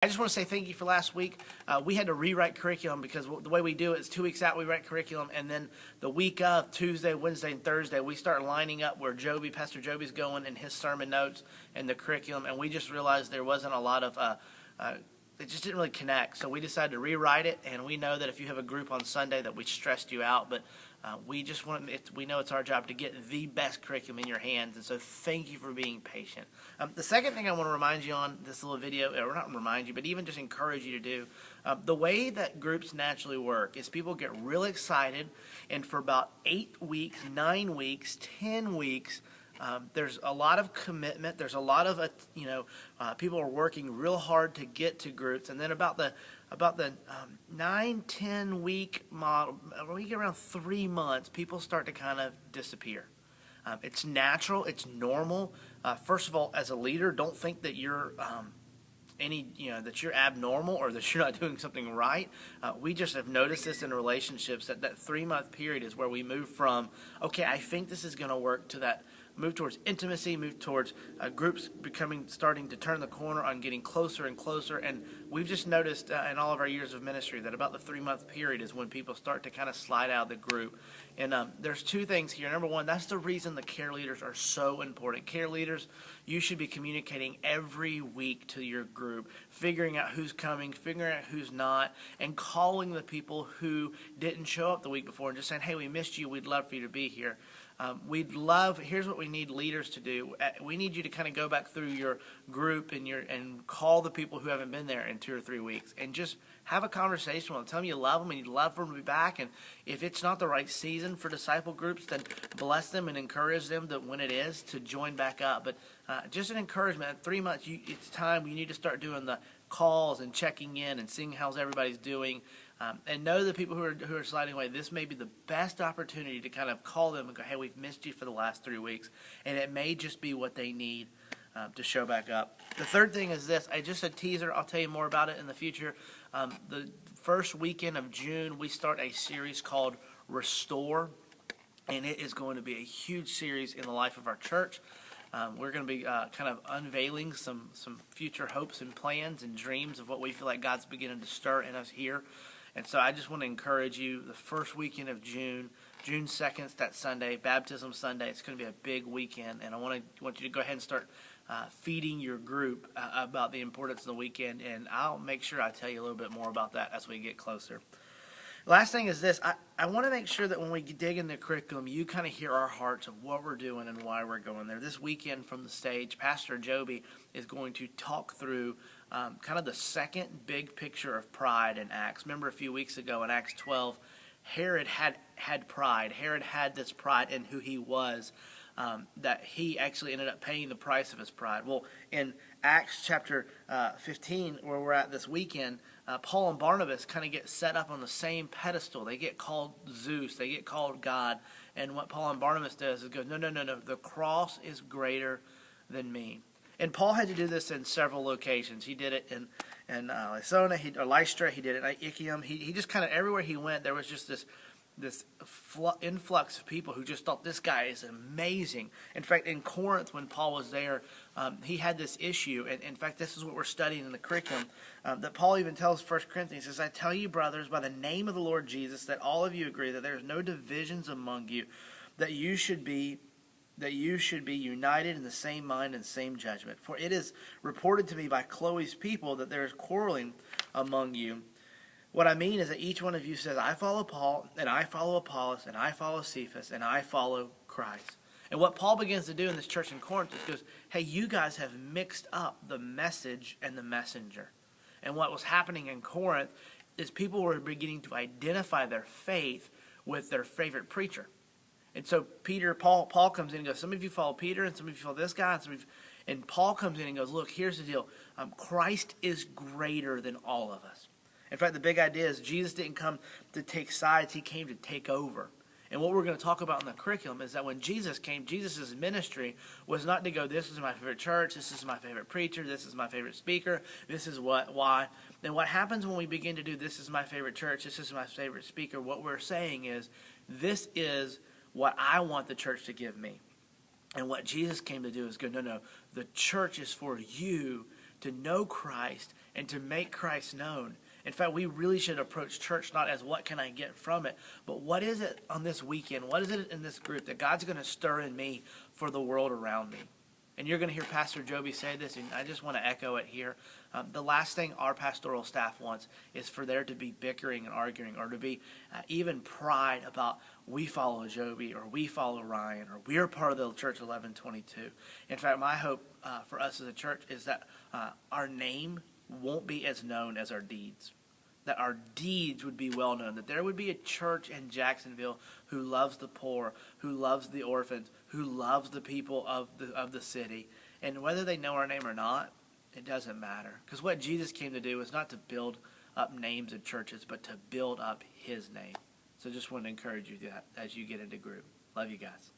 I just want to say thank you for last week. We had to rewrite curriculum because the way we do it is 2 weeks out we write curriculum, and then the week of Tuesday, Wednesday, and Thursday we start lining up where Pastor Joby's going and his sermon notes and the curriculum, and we just realized there wasn't a lot of it just didn't really connect. So we decided to rewrite it, and we know that if you have a group on Sunday that we stressed you out, but we know it's our job to get the best curriculum in your hands, and so thank you for being patient. The second thing I want to remind you on this little video, or not remind you, but even just encourage you to do, the way that groups naturally work is people get really excited, and for about 8 weeks, 9 weeks, 10 weeks, there's a lot of commitment. There's a lot of people are working real hard to get to groups, and then about the 9-10 week model, when you get around 3 months, people start to kind of disappear. It's natural. It's normal. First of all, as a leader, don't think that you're that you're abnormal or that you're not doing something right. We just have noticed this in relationships that 3 month period is where we move from, okay, I think this is going to work, to that move towards intimacy, move towards groups starting to turn the corner on getting closer and closer. And we've just noticed in all of our years of ministry that about the 3 month period is when people start to kind of slide out of the group. And there's two things here. Number one, that's the reason the care leaders are so important. Care leaders, you should be communicating every week to your group, figuring out who's coming, figuring out who's not, and calling the people who didn't show up the week before and just saying, hey, we missed you. We'd love for you to be here. Here's what we need leaders to do. We need you to kind of go back through your group and call the people who haven't been there in 2 or 3 weeks and just have a conversation with them. Tell them you love them and you'd love for them to be back. And if it's not the right season for disciple groups, then bless them and encourage them that when it is, to join back up. But just an encouragement. In 3 months, it's time. You need to start doing the calls and checking in and seeing how everybody's doing. And know the people who are sliding away, this may be the best opportunity to kind of call them and go, hey, we've missed you for the last 3 weeks. And it may just be what they need to show back up. The third thing is this. Just a teaser. I'll tell you more about it in the future. The first weekend of June, we start a series called Restore. And it is going to be a huge series in the life of our church. We're going to be kind of unveiling some future hopes and plans and dreams of what we feel like God's beginning to stir in us here. And so I just want to encourage you, the first weekend of June 2nd, that Sunday, Baptism Sunday, it's going to be a big weekend. And I want you to go ahead and start feeding your group about the importance of the weekend. And I'll make sure I tell you a little bit more about that as we get closer. Last thing is this. I want to make sure that when we dig in the curriculum, you kind of hear our hearts of what we're doing and why we're going there. This weekend from the stage, Pastor Joby is going to talk through kind of the second big picture of pride in Acts. Remember a few weeks ago in Acts 12, Herod had pride. Herod had this pride in who he was, that he actually ended up paying the price of his pride. Well, in Acts chapter 15, where we're at this weekend, Paul and Barnabas kind of get set up on the same pedestal. They get called Zeus. They get called God. And what Paul and Barnabas does is go, no. The cross is greater than me. And Paul had to do this in several locations. He did it in Lystra. He did it in Iconium. He just kind of, everywhere he went, there was just this influx of people who just thought this guy is amazing. In fact, in Corinth, when Paul was there, he had this issue. And in fact, this is what we're studying in the curriculum, that Paul even tells 1 Corinthians. He says, I tell you, brothers, by the name of the Lord Jesus, that all of you agree that there is no divisions among you, that you should be united in the same mind and same judgment. For it is reported to me by Chloe's people that there is quarreling among you. What I mean is that each one of you says, I follow Paul, and I follow Apollos, and I follow Cephas, and I follow Christ. And what Paul begins to do in this church in Corinth is goes, hey, you guys have mixed up the message and the messenger. And what was happening in Corinth is people were beginning to identify their faith with their favorite preacher. And so Paul comes in and goes, some of you follow Peter, and some of you follow this guy, and Paul comes in and goes, look, here's the deal. Christ is greater than all of us. In fact, the big idea is Jesus didn't come to take sides. He came to take over. And what we're going to talk about in the curriculum is that when Jesus came, Jesus' ministry was not to go, this is my favorite church, this is my favorite preacher, this is my favorite speaker, this is why. Then what happens when we begin to do this is my favorite church, this is my favorite speaker, what we're saying is, this is what I want the church to give me. And what Jesus came to do is go, no, the church is for you to know Christ and to make Christ known. In fact, we really should approach church not as what can I get from it, but what is it on this weekend? What is it in this group that God's going to stir in me for the world around me? And you're going to hear Pastor Joby say this, and I just want to echo it here. The last thing our pastoral staff wants is for there to be bickering and arguing, or to be even pride about we follow Joby or we follow Ryan or we're part of the Church 1122. In fact, my hope for us as a church is that our name won't be as known as our deeds. That our deeds would be well known, that there would be a church in Jacksonville who loves the poor, who loves the orphans, who loves the people of the city. And whether they know our name or not, it doesn't matter. Because what Jesus came to do was not to build up names of churches, but to build up his name. So just want to encourage you that as you get into group. Love you guys.